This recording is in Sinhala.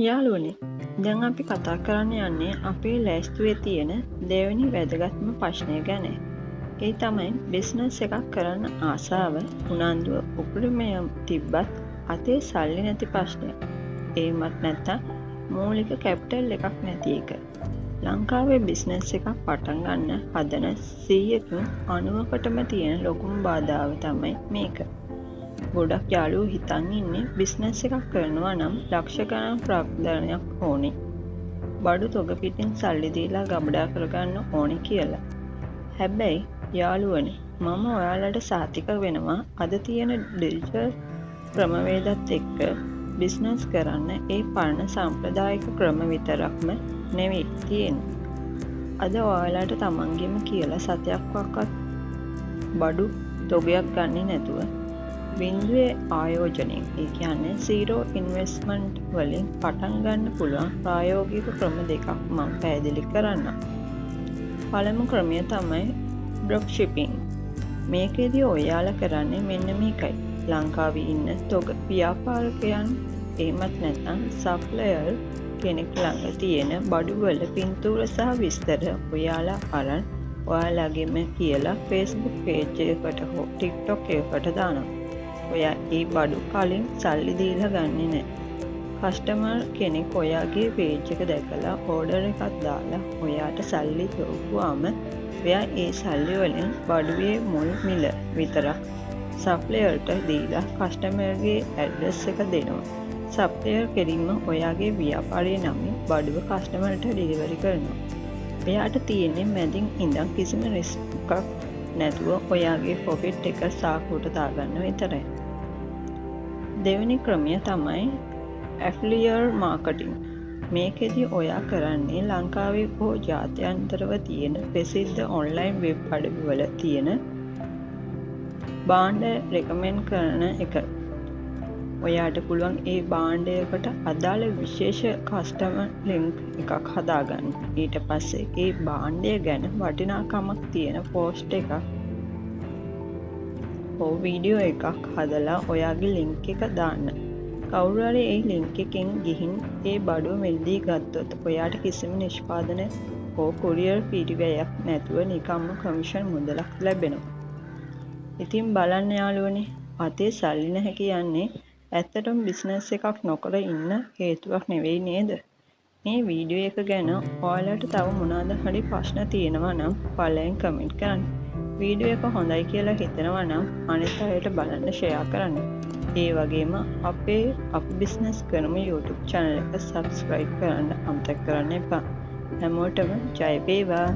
යාළුවනේ, දැන් අපි කතා කරන්න යන්නේ අපේ ලැයිස්තුවේ තියෙන දෙවෙනි වැදගත්ම ප්‍රශ්නය ගැන. ඒ තමයි බිස්නස් එකක් කරන්න ආසාව, උනන්දුව, උපරිමය තිබ්බත් අතේ සල්ලි නැති ප්‍රශ්නය. එහෙමත් නැත්නම් මූලික කැපිටල් එකක් නැති එක. ලංකාවේ බිස්නස් එකක් පටන් ගන්න හදන 100කින් 90කටම තියෙන ලොකුම බාධාව තමයි මේක. ගොඩක් යාළුවෝ හිතන් ඉන්නේ බිස්නස් එකක් කරනවා නම් ලක්ෂ ගණන් ප්‍රාග්ධනයක් ඕනේ. බඩු තොග පිටින් සල්ලි දීලා ගබඩා කරගන්න ඕනේ කියලා. හැබැයි යාළුවනේ, මම ඔයාලට සාතික වෙනවා අද තියෙන ඩිජිටල් ක්‍රමවේදත් එක්ක බිස්නස් කරන්න ඒ පරණ සම්ප්‍රදායික ක්‍රම විතරක්ම නෙවෙයි තියෙන්නේ. අද ඔයාලට තමන්ගෙම කියලා සතයක්වත් බඩු තොගයක් ගන්නේ නැතුව බින්දුවේ ආයෝජනයෙන්, ඒ කියන්නේ zero investment වලින් පටන් ගන්න පුළුවන් ප්‍රායෝගික ක්‍රම දෙකක් මම පැහැදිලි කරන්නම්. පළමු ක්‍රමය තමයි ඩ්‍රොප් ෂිපින්. මේකෙදී ඔයාලා කරන්නේ මෙන්න මේකයි. ලංකාවේ ඉන්න තොග ව්‍යාපාරිකයන් එහෙමත් නැත්නම් සප්ලයර් කෙනෙක් ළඟ තියෙන බඩු වල පින්තූර සහ විස්තර ඔයාලා අරන් ඔයාලගෙම කියලා Facebook page එකකට හෝ TikTok එකකට දානවා. ඔයා ඒ බඩු කලින් සල්ලි දීලා ගන්නෙ නෑ. කස්ටමර් කෙනෙක් ඔයාගේ පේජ් එක දැකලා ඕඩර් එකක් දාලා ඔයාට සල්ලි දොවුවාම ඔයා ඒ සල්ලි වලින් බඩුවේ මුල් මිල විතරක් සප්ලයර්ට දීලා කස්ටමර්ගේ ඇඩ්‍රස් එක දෙනවා. සප්ලයර් කෙලින්ම ඔයාගේ ව්‍යාපාරයේ නමින් බඩුව කස්ටමර්ට ඩෙලිවරි කරනවා. එයාට තියෙන්නේ මැදින් ඉඳන් කිසිම රිස්ක් නැතුව ඔයාගේ ප්‍රොෆිට් එක සාකුවට දාගන්න විතරයි. දෙවෙනි ක්‍රමය තමයි ඇෆ්ලියර් මාකටිං. මේකෙදි ඔයා කරන්නේ ලංකාවේ හෝ ජාත්‍යන්තරව තියෙන ප්‍රසිද්ධ ඔන්ලයින් වෙබ් අඩවි වල තියෙන භාණ්ඩ රෙකමෙන්ඩ් කරන එක. ඔයාට පුළුවන් ඒ භාණ්ඩයකට අදාළ විශේෂ කස්ටමර් ලින්ක් එකක් හදාගන්න. ඊට පස්සේ ඒ භාණ්ඩය ගැන වටිනාකමක් තියෙන පෝස්ට් එකක් හෝ වීඩියෝ එකක් හදලා ඔයාගේ ලින්ක් එක දාන්න. කවුරු හරි ඒ ලින්ක් එකෙන් ගිහින් ඒ බඩුව මිලදී ගත්තොත් ඔයාට කිසිම නිෂ්පාදන හෝ කුරියර් පිරිවැයක් නැතුව නිකම්ම කමිෂන් මුදලක් ලැබෙනවා. ඉතින් බලන්න යාළුවනේ, අතේ සල්ලි නැහැ කියන්නේ ඇත්තටම බිස්නස් එකක් නොකර ඉන්න හේතුවක් නෙවෙයි නේද? මේ වීඩියෝ එක ගැන ඔයාලට තව මොනවාද හරි ප්‍රශ්න තියෙනවා නම් පළවෙන් කමෙන්ට් කරන්න. වීඩියෝ එක හොඳයි කියලා හිතෙනවා නම් අනිත් අයට බලන්න ෂෙයා කරන්න. ඒ වගේම අපි බිස්නස් කරමු YouTube channel එක subscribe කරන්න අමතක කරන්න එපා. හැමෝටම ජය වේවා.